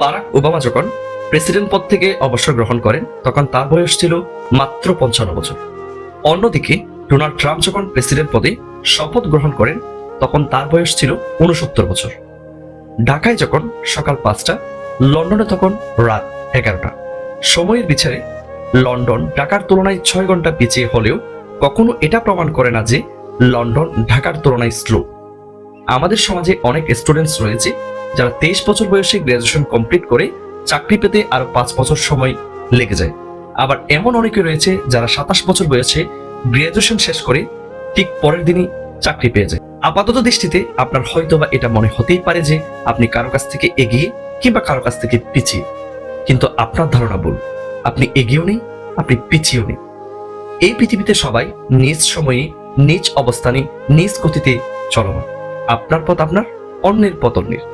Barack Obama যখন president পদ থেকে অবসর গ্রহণ করেন তখন তার বয়স ছিল মাত্র 55 বছর। অন্যদিকে ডোনাল্ড ট্রাম্প যখন প্রেসিডেন্ট পদে শপথ গ্রহণ করেন তখন তার বয়স ছিল 69 বছর। ঢাকায় যখন সকাল 5টা, লন্ডনে তখন রাত 11টা। সময়ের বিচারে লন্ডন ঢাকার তুলনায় 6 ঘন্টা পিছিয়ে হলেও কখনো এটা প্রমাণ করে না যে লন্ডন ঢাকার তুলনায় স্লো। আমাদের সমাজে অনেক স্টুডেন্টস রয়েছে যারা 23 বছর বয়সে গ্রাজুয়েশন কমপ্লিট করে চাকরি পেতে আরো 5 বছর সময় লেগে যায়। আবার এমন অনেকে রয়েছে যারা 27 বছর বয়সে গ্রাজুয়েশন শেষ করে ঠিক পরের দিনই চাকরি পেয়ে যায়। আপাতত দৃষ্টিতে আপনার হয়তো বা এটা মনে হতেই পারে যে আপনি কারো কাছ থেকে এগিয়ে কিংবা কারো কাছ থেকে পিছিয়ে, কিন্তু আপনার ধারণা ভুল। আপনি এগিয়েও নেই, আপনি পিছিয়েও নেই। এই পৃথিবীতে সবাই নিজ সময়ে, নিজ অবস্থানে, নিজ গতিতে চলমান। আপনার পথ আপনার, অন্যের পথ অন্যের।